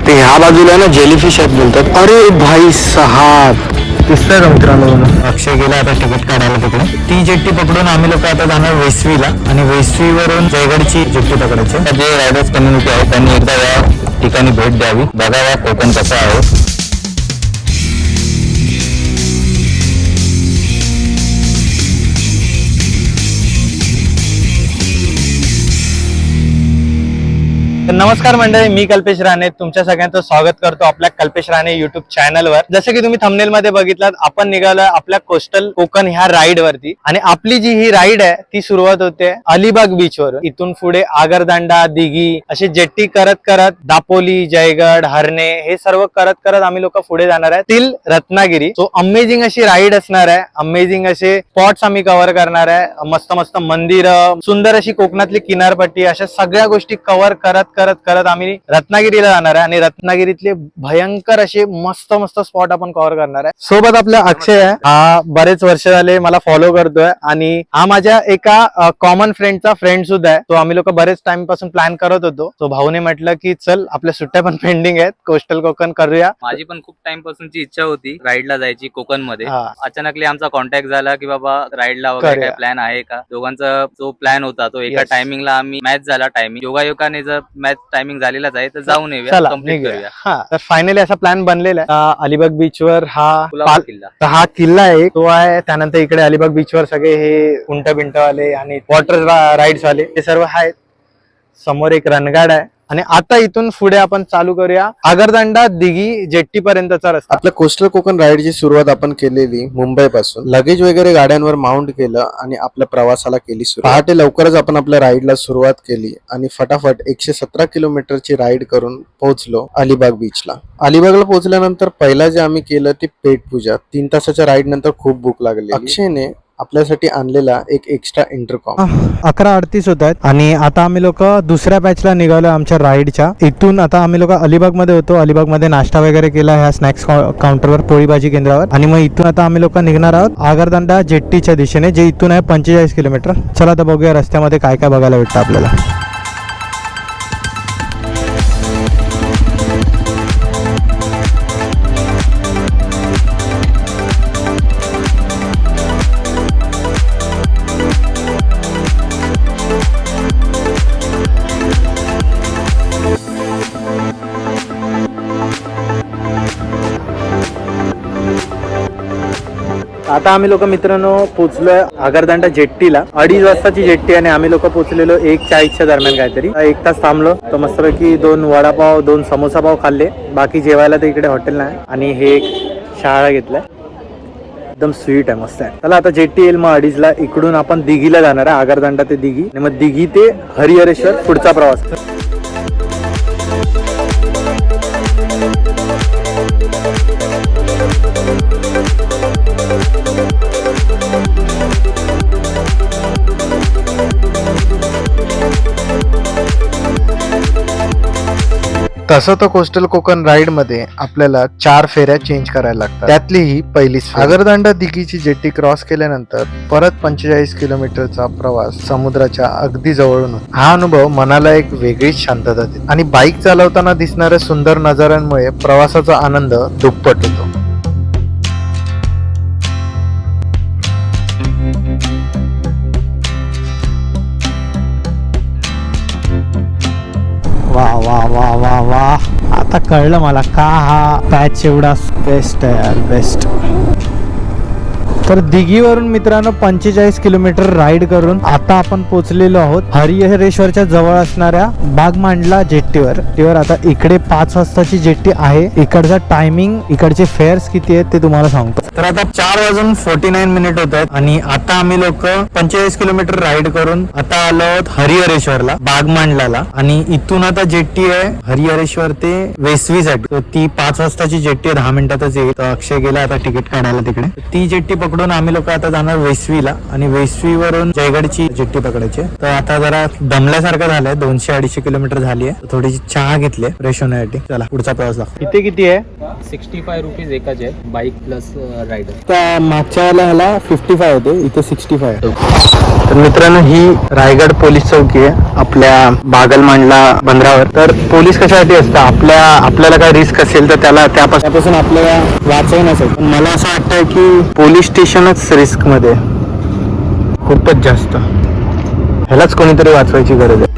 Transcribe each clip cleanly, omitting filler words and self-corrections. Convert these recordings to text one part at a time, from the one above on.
ते ह्या बाजूला ना जेलीफिश आहेत बोलतात. अरे भाई साहब, दिसतंय का मित्रांनो? अक्षय गेला आता तिकीट काढायला तिकडे. ती जेट्टी पकडून आम्ही लोक आता जाणार वेसवीला आणि वेसवीवरून जयगडची जेट्टी पकडायची. जे रायडर्स कम्युनिटी आहे त्यांनी एकदा या ठिकाणी भेट द्यावी, बघावा कोकण कसं आहे. नमस्कार मंडळी, मी कल्पेश राणे तुमच्या सगळ्यांचं स्वागत करतो आपल्या कल्पेश राणे युट्यूब चॅनलवर. जसं की तुम्ही थंबनेल मध्ये बघितलात, आपण निघालोय आपल्या कोस्टल कोकण ह्या राईड वरती. आणि आपली जी ही राईड आहे ती सुरुवात होते अलिबाग बीच वर. इथून पुढे आगरदांडा, दिघी अशी जेट्टी करत करत दापोली, जयगड, हरणे हे सर्व करत करत आम्ही लोक पुढे जाणार आहे टिल रत्नागिरी. सो अमेझिंग अशी राईड असणार आहे. अमेझिंग असे स्पॉट्स आम्ही कव्हर करणार आहे. मस्त मस्त मंदिर, सुंदर अशी कोकणातली किनारपट्टी, अशा सगळ्या गोष्टी कव्हर करत करत करत आम्ही रत्नागिरीला जाणार आहे. आणि रत्नागिरीतले भयंकर असे मस्त मस्त स्पॉट आपण कव्हर करणार आहे. सोबत आपला अक्षय आहे. हा बरेच वर्ष झाले मला फॉलो करतोय आणि हा माझ्या एका कॉमन फ्रेंडचा फ्रेंड सुद्धा आहे. तो आम्ही लोक बरेच टाइम पासून प्लॅन करत होतो. तो भाऊने म्हटलं की चल, आपल्या सुट्ट्या पण पेंडिंग आहेत, कोस्टल कोकण करूया. माझी पण खूप टाइम पासूनची इच्छा होती राईडला जायची कोकण मध्ये. अचानकली आमचा कॉन्टॅक्ट झाला की बाबा राईडला वगैरे काय प्लॅन आहे का. दोघांचा जो प्लॅन होता तो एका टायमिंगला आम्ही मॅच झाला. टायमिंग योगायोगाने जर मॅच टायमिंग झालेलाच आहे तर जाऊन येऊया, कंप्लीट करूया. हा, तर फायनली असा प्लॅन बनलेला आहे. अलिबाग बीच वर हा किल्ला आहे, तो आहे. त्यानंतर इकडे अलिबाग बीच वर सगळे हे उंट बिंटवाले आणि वॉटर राईड्स वाले हे सर्व आहेत. समोर एक रणगाड आहे. आणि आता इथून पुढे आपण चालू करूया आगरदांडा दिघी जेट्टी पर्यंतचा रस्ता. आपल्या कोस्टल कोकण राईडची सुरुवात आपण केलेली मुंबई पासून. लगेज वगैरे गाड्यांवर माउंट केलं आणि आपल्या प्रवासाला केली सुरुवात. पहाटे लवकरच आपण आपल्या राईडला सुरुवात केली आणि फटाफट 117 किलोमीटरची राईड करून पोहोचलो अलिबाग बीचला. अलिबागला पोहोचल्यानंतर पहिला जे आम्ही केलं ते पेटपूजा. 3 तासाच्या राईड नंतर खूप भूक लागली. अक्षयने आपल्यासाठी आणलेला एक एक्स्ट्रा इंटरकॉम. 11:38 होत आहेत आणि आता आम्ही लोक दुसऱ्या बॅचला निघालो आमच्या राईडच्या. इथून आता आम्ही लोक अलिबाग मध्ये होतो. अलिबाग मध्ये नाश्ता वगैरे केला ह्या स्नॅक्स काउंटरवर, पोळी भाजी केंद्रावर. आणि मग इथून आता आम्ही लोक निघणार आहोत आगरदांडा जेट्टीच्या दिशेने, जे इथून आहे 45 किलोमीटर. चला आता बघूया रस्त्यामध्ये काय काय बघायला भेटतं आपल्याला. आता आम्ही लोक मित्रांनो पोहोचलोय आगरदांडा जेट्टीला. 2:30 वाजताची जेट्टी आणि आम्ही लोक पोहोचलेलो 1:40च्या दरम्यान काहीतरी. 1 तास थांबलो तर मस्तपैकी 2 वडापाव 2 समोसा पाव खाल्ले. बाकी जेवायला तर इकडे हॉटेल नाही. आणि हे एक शहाळा घेतलाय, एकदम स्वीट आहे, मस्त आहे. चला आता जेट्टी येईल मग 2:30ला. इकडून आपण दिघीला जाणार आहे, आगरदांडा ते दिघी आणि मग दिघी ते हरिहरेश्वर पुढचा प्रवास. तसं तर कोस्टल कोकण राईड मध्ये आपल्याला 4 फेऱ्या चेंज करायला लागतात. त्यातली ही पहिलीच. आगरदांडा दिघीची जेट्टी क्रॉस केल्यानंतर परत 45 किलोमीटरचा प्रवास समुद्राच्या अगदी जवळून होतो. हा अनुभव मनाला एक वेगळीच शांतता देतो आणि बाईक चालवताना दिसणाऱ्या सुंदर नजाऱ्यांमुळे प्रवासाचा आनंद दुप्पट होतो. वा वा वा वा वा, आता कळलं मला का हा पॅच एवढा बेस्ट आहे यार, बेस्ट. तर दिघीवरून मित्रांनो 45 किलोमीटर राईड करून आता आपण पोहोचलेलो आहोत हरिहरेश्वरच्या जवळ असणाऱ्या बागमांडला जेट्टीवर. आता इकडे 5 वाजताची जेट्टी आहे. इकडचा टायमिंग, इकडचे फेअर्स किती आहेत ते तुम्हाला सांगतो. तर आता 4:49 होत आहेत आणि आता आम्ही लोक 45 किलोमीटर राईड करून आता आलो आहोत हरिहरेश्वरला, बागमांडला. आणि इथून आता जेट्टी आहे हरिहरेश्वर ते वेसवीसाठी. तर ती 5 वाजताची जेट्टी 10 मिनिटातच येईल. अक्षय गेला आता तिकीट काढायला तिकडे. ती जेट्टी पकडून आम्ही लोक आता जाणार वेसवीला आणि वेसवीवरून जयगडची जेट्टी पकडायची. तर आता जरा दमल्यासारखं झालंय, 200-250 किलोमीटर झाली आहे. थोडीशी चहा घेतली फ्रेश होण्यासाठी. चला पुढचा प्रवास लागतो. इथे किती आहे? 65 रुपीज एकच आहे, बाईक प्लस रायडर. त्या मागच्या ह्याला 55 होते, इथे 65 आहे. तर मित्रांनो, ही रायगड पोलीस चौकी आहे आपल्या बागलमांडला बंदरावर. तर पोलीस कशासाठी असतं, आपल्याला काय रिस्क असेल तर त्यापासून आपल्याला वाचवण्यासाठी. पण मला असं वाटतंय की पोलीस स्टेशनच रिस्क मध्ये खूपच जास्त. ह्यालाच कोणीतरी वाचवायची गरज आहे.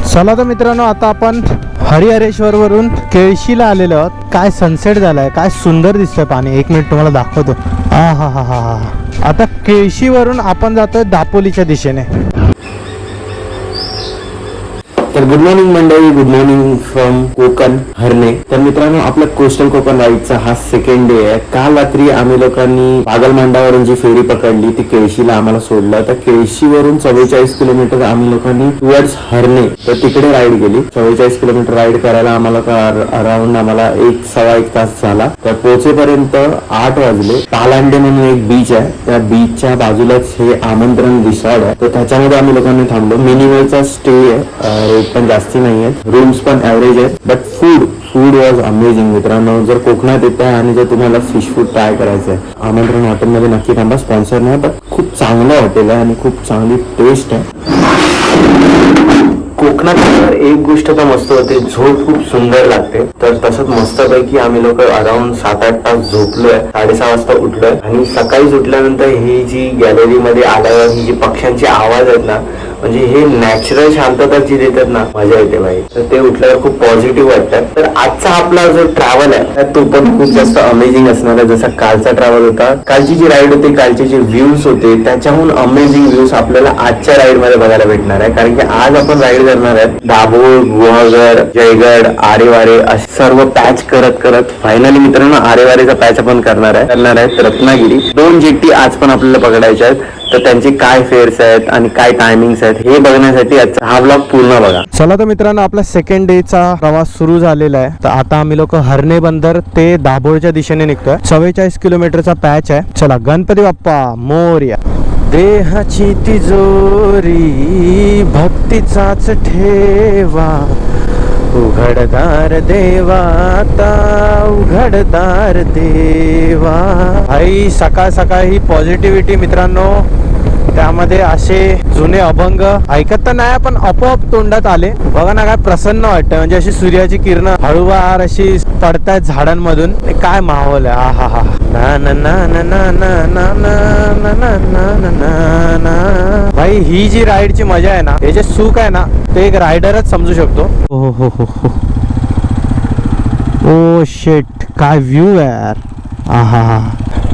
चला तर मित्रांनो, आता आपण हरिहरेश्वर वरून केळशीला आलेलो आहोत. काय सनसेट झालाय, काय सुंदर दिसतंय पाणी. एक मिनिट तुम्हाला दाखवतो. हा हा हा हा हा. आता केळशीवरून आपण जातोय दापोलीच्या दिशेने. तर गुड मॉर्निंग मंडळी, गुड मॉर्निंग फ्रॉम कोकण हरणे. तर मित्रांनो, आपल्या कोस्टल कोकण राईडचा हा सेकंड डे आहे. काल रात्री आम्ही लोकांनी बागलमांडावरून जी फेरी पकडली ती केळशीला आम्हाला सोडलं. तर केळशीवरून 44 किलोमीटर आम्ही लोकांनी टुवर्ड्स हरणे तर तिकडे राईड गेली. 44 किलोमीटर राईड करायला आम्हाला अराउंड 1.25 तास झाला. तर पोहोचेपर्यंत 8 वाजले. तालांडे म्हणून एक बीच आहे, त्या बीचच्या बाजूलाच हे आमंत्रण रिसॉर्ट आहे. तर त्याच्यामध्ये आम्ही लोकांनी थांबलो. मिनिमलचा स्टे आहे, रेट पण जास्ती नाही आहेत, रूम्स पण ऍव्हरेज आहेत. बट फूड वॉज अमेझिंग मित्रांनो. जर कोकणात येत आहे आणि जर तुम्हाला फिश फूड ट्राय करायचं आहे, आमंत्रण हॉटेलमध्ये नक्की थांबा. स्पॉन्सर नाही, पण खूप चांगलं हॉटेल आहे आणि खूप चांगली टेस्ट आहे. कोकणात एक गोष्ट तर मस्त होते, झोप खूप सुंदर लागते. तर तसंच मस्तपैकी आम्ही लोक अराउंड 7-8 तास झोपलोय. 6:30 वाजता उठलोय आणि सकाळी उठल्यानंतर ही जी गॅलरीमध्ये आल्यावर ही जी पक्ष्यांचे आवाज आहेत ना, म्हणजे हे नॅचरल शांतता जी देतात ना, मजा येते भाई. तर ते उठल्यावर खूप पॉझिटिव्ह वाटतात. तर आजचा आपला जो ट्रॅव्हल आहे तो पण खूप जास्त अमेझिंग असणार आहे. जसा कालचा ट्रॅव्हल होता, कालची जी राईड होती, कालचे जे व्ह्यूज होते, त्याच्याहून अमेझिंग व्ह्यूज आपल्याला आजच्या राईड मध्ये बघायला भेटणार आहे. कारण की आज आपण राईड करणार आहेत दाभोळ, गुहागर, जयगड, आरेवारे असे सर्व पॅच करत फायनली मित्रांनो आरेवारेचा पॅच आपण करणार आहेत. रत्नागिरी 2 जेट्टी आज पण आपल्याला पकडायच्या आहेत. तर त्यांचे काय फेअर्स आहेत आणि काय टायमिंग्स आहेत हे बघण्यासाठी आजचा हा व्लॉग पूर्ण बघा. चला तर मित्रांनो, आपला सेकंड डे चा प्रवास सुरू झालेला आहे. तर आता आम्ही लोक हरणे बंदर ते दाभोळच्या दिशेने निघतोय. 44 किलोमीटरचा पॅच आहे. चला, गणपती बाप्पा मोरया. देहाची तिजोरी भक्तीचाच ठेवा, उघडदार देवा आता उघडदार देवा. आई सकाळ सकाळ ही पॉझिटिव्हिटी मित्रांनो, त्यामध्ये असे जुने अभंग ऐकत तर नाही पण आपोआप तोंडात आले. बघा ना, काय प्रसन्न वाटतं. म्हणजे अशी सूर्याची किरण हळूवार अशी पडतायत झाडांमधून. काय माहोल आहे. हा हा हा. ना ना ना ना ना ना ना ना ना ना ना ना. भाई, ही जी राईडची मजा आहे ना, हे जे सुख आहे ना, ते एक रायडरच समजू शकतो. हो हो हो हो. ओ शेट, काय व्ह्यू आहे यार. हा हा हा.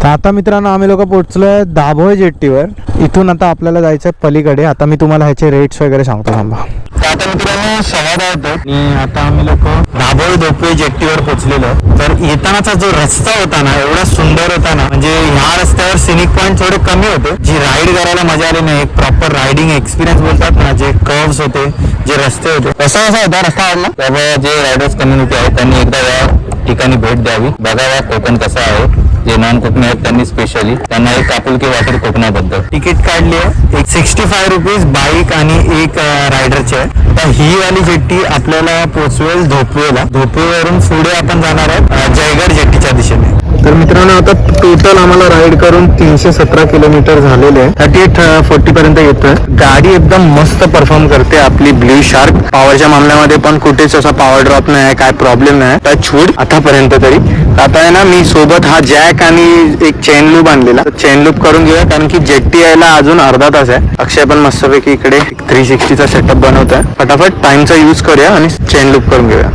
तर आता मित्रांनो, आम्ही लोक पोहोचलोय दाभोळ जेट्टीवर. इथून आता आपल्याला जायचंय पलीकडे. आता मी तुम्हाला ह्याचे रेट्स वगैरे सांगतो, थांबा. आता मित्रांनो 6:10 होतो आणि आता आम्ही लोक दाभोळ धोपे जेट्टीवर पोहोचलेलो. तर येतानाचा जो रस्ता होता ना, एवढा सुंदर होता ना, म्हणजे ह्या रस्त्यावर सिनिक पॉईंट थोडे कमी होते. जी राईड करायला मजा आली नाही, एक प्रॉपर रायडिंग एक्सपिरियन्स बोलतात ना, जे कर्व्स होते, जे रस्ते होते, कसा होता रस्ता आवडला. त्यामुळे जे रायडर्स कम्युनिटी आहे त्यांनी एकदा या ठिकाणी भेट द्यावी, बघावा कोकण कसं आहे. जे नॉन कोकणी आहेत त्यांनी स्पेशली त्यांना एक आपुलकी वाटेल कोकणाबद्दल. तिकीट काढली आहे एक 65 रुपीज बाईक आणि एक रायडरचे. तर ही वाली जेट्टी आपल्याला पोचवेल धोपवेला. धोपवेवरून पुढे आपण जाणार आहोत जयगड जेट्टीच्या दिशेने. तर मित्रांनो, आता टोटल आम्हाला राईड करून 317 किलोमीटर झालेले आहे. 38-40 पर्यंत येतोय. गाडी एकदम मस्त परफॉर्म करते आपली ब्ल्यू शार्क. पॉवरच्या मामल्यामध्ये पण कुठेच असा पॉवर ड्रॉप नाही, काय प्रॉब्लेम नाही टच वूड आतापर्यंत तरी. आता आहे ना, मी सोबत हा जॅक आणि एक चेन लूप आणलेला. चेन लूप करून घेऊया, कारण की जेट्टी यायला अजून अर्धा तास आहे. अक्षय पण मस्तपैकी इकडे 360चा सेटअप बनवतोय. फटाफट टाइमचा यूज करूया आणि चेन लूप करून घेऊया.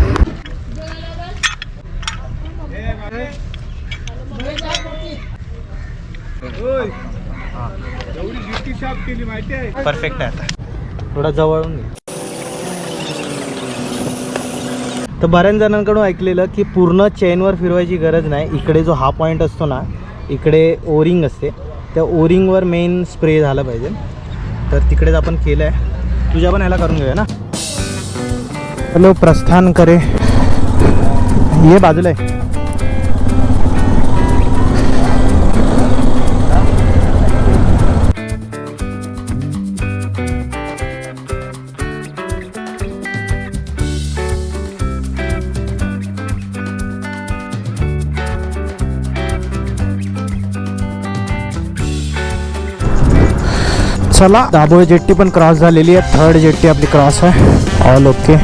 परफेक्ट आहे. आता थोडा जवळून घे. तर बऱ्याच जणांकडून ऐकलेलं की पूर्ण चेनवर फिरवायची गरज नाही. इकडे जो हा पॉईंट असतो ना, इकडे ओरिंग असते, त्या ओरिंगवर मेन स्प्रे झाला पाहिजे. तर तिकडेच आपण केलं आहे. तुझ्या पण ह्याला करून घेऊया ना. हॅलो, प्रस्थान करे ये बाजूला आहे. चला दाभोळ जेट्टी पण क्रॉस झालेली आहे. थर्ड जेट्टी आपली क्रॉस आहे. ऑल ओके,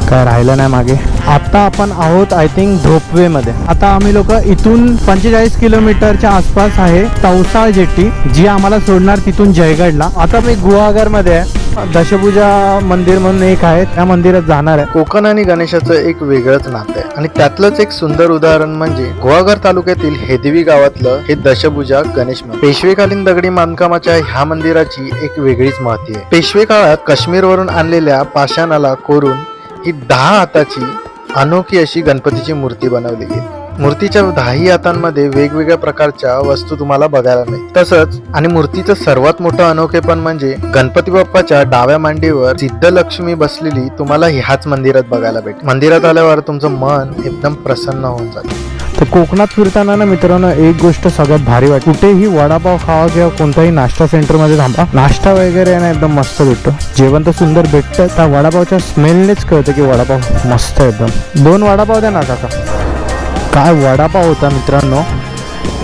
काय राहिलं नाही मागे. आता आपण आहोत आय थिंक धोपवे मध्ये. आता आम्ही लोक इथून 45 किलोमीटरच्या आसपास आहे तवसाळ जेट्टी, जी आम्हाला सोडणार तिथून जयगडला. आता मी गुहागर मध्ये आहे. दशभुजा मंदिर म्हणून एक आहे, त्या मंदिरात जाणार आहे. कोकण आणि गणेशाचं एक वेगळंच नातं आहे आणि त्यातलंच एक सुंदर उदाहरण म्हणजे गुहागर तालुक्यातील हेदवी गावातलं हे दशभुजा गणेश मंदिर. पेशवेकालीन दगडी बांधकामाच्या ह्या मंदिराची एक वेगळीच महती आहे. पेशवे काळात काश्मीरवरून आणलेल्या पाषाणाला कोरून ही 10 हाताची अनोखी अशी गणपतीची मूर्ती बनवली गेली. मूर्तीच्या 10ही हातांमध्ये वेगवेगळ्या प्रकारच्या वस्तू तुम्हाला बघायला मिळतात. तसंच आणि मूर्तीचं सर्वात मोठं अनोखेपण म्हणजे गणपती बाप्पाच्या डाव्या मांडीवर सिद्धलक्ष्मी बसलेली तुम्हाला ह्याच मंदिरात बघायला भेटेल. मंदिरात आल्यावर तुमचं मन एकदम प्रसन्न होऊन जातं. तर कोकणात फिरताना ना मित्रांनो, एक गोष्ट सगळ्यात भारी वाटते, कुठेही वडापाव खावा किंवा कोणत्याही नाश्ता सेंटर मध्ये थांबा, नाश्ता वगैरे ना एकदम मस्त भेटतो. जेवण तर सुंदर भेटतं. त्या वडापावच्या स्मेलनेच कळतं की वडापाव मस्त आहे एकदम. 2 वडापाव द्या ना काका. काय वडापाव होता मित्रांनो,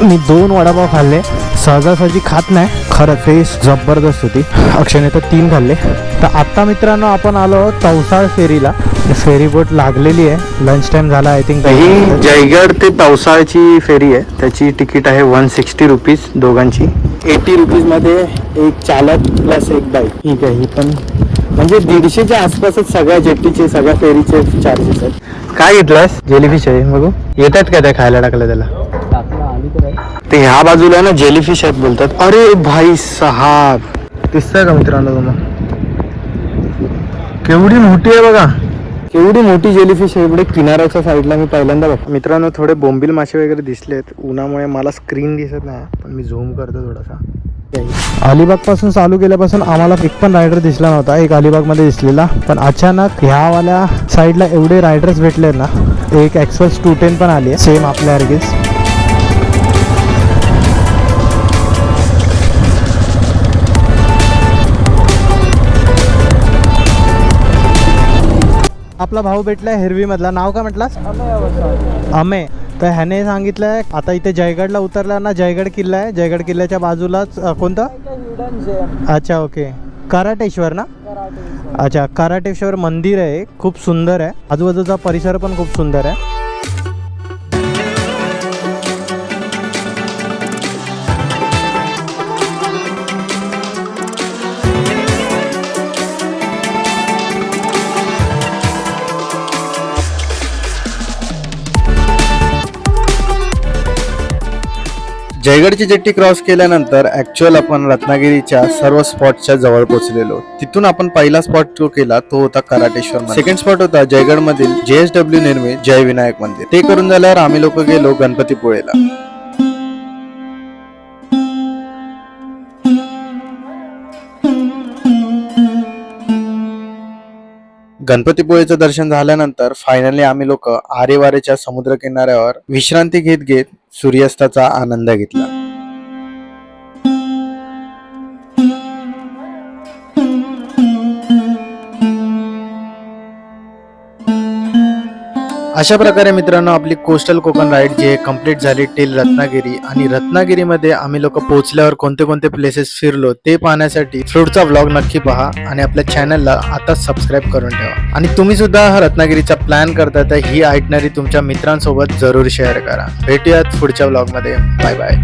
मी 2 वडापाव खाल्ले. सहजासहजी खात नाही, खरं टेस्ट जबरदस्त होती. अक्षयने तर 3 खाल्ले. तर आता मित्रांनो आपण आलो तवसाळ फेरीला. फेरी बोट लागलेली आहे. लंच टाइम झाला आय थिंक. ही जयगड ते तवसाळची फेरी आहे. त्याची तिकीट आहे 160 रुपीज दोघांची. 80 रुपीज मध्ये एक चालक प्लस एक बाईक. ठीक आहे, ही पण म्हणजे 150च्या आसपासच सगळ्या जेट्टीचे सगळ्या फेरीचे चार्जेस आहेत. काय घेतलास? जेलीफिश आहे बघू. येतात का त्या खायला टाकलं त्याला? ते ह्या बाजूला ना जेलीफिश आहेत बोलतात. अरे भाई साहब, दिसतंय का मित्रांनो तुम्हाला? केवढी मोठी आहे बघा, केवढी मोठी जेलीफिश आहे. इकडे किनाऱ्याच्या साईडला मी पहिल्यांदा बघ. मित्रांनो थोडे बोंबील मासे वगैरे दिसलेत. उन्हामुळे मला स्क्रीन दिसत नाही, पण मी झूम करतो थोडासा. अलिबाग पासून चालू केल्यापासून आम्हाला एक पण रायडर दिसला नव्हता. एक अलिबाग मध्ये दिसलेला, पण अचानक ह्यावाल्या साईडला एवढे रायडर्स भेटले ना. एक एक्सप्रेस 210 पण आली आहे सेम आपल्यासारखीच. आपला भाऊ भेटलाय हिरवी मधला. नाव काय म्हटलास? अमे. तर ह्याने सांगितलंय आता इथे जयगडला उतरला ना, जयगड किल्ला आहे. जयगड किल्ल्याच्या बाजूलाच कोणतं? अच्छा ओके, कराटेश्वर ना. अच्छा, कराटेश्वर मंदिर आहे, खूप सुंदर आहे. आजूबाजूचा परिसर पण खूप सुंदर आहे. जयगडची जेट्टी क्रॉस केल्यानंतर ऍक्च्युअल आपण रत्नागिरीच्या सर्व स्पॉटच्या जवळ पोहोचलेलो. तिथून आपण पहिला स्पॉट जो केला तो होता कराटेश्वर. सेकंड स्पॉट होता जयगड मधील JSW निर्मित जय विनायक मंदिर. ते करून झाल्यावर आम्ही लोक गेलो गणपतीपुळेला. गणपतीपुळेचं दर्शन झाल्यानंतर फायनली आम्ही लोक आरेवारेच्या समुद्र किनाऱ्यावर विश्रांती घेत घेत सूर्यास्ताचा आनंद घेतला. अशा प्रकारे मित्रांनो आपली कोस्टल कोकण राईड जी आहे कंप्लीट झाली टिल रत्नागिरी. आणि रत्नागिरीमध्ये आम्ही लोक पोहोचल्यावर कोणते कोणते प्लेसेस फिरलो ते पाहण्यासाठी पुढचा व्लॉग नक्की पहा आणि आपल्या चॅनलला आता सबस्क्राईब करून ठेवा. आणि तुम्ही सुद्धा हा रत्नागिरीचा प्लॅन करता तर ही आयटनरी तुमच्या मित्रांसोबत जरूर शेअर करा. भेटूयात पुढच्या व्लॉग मध्ये. Bye bye.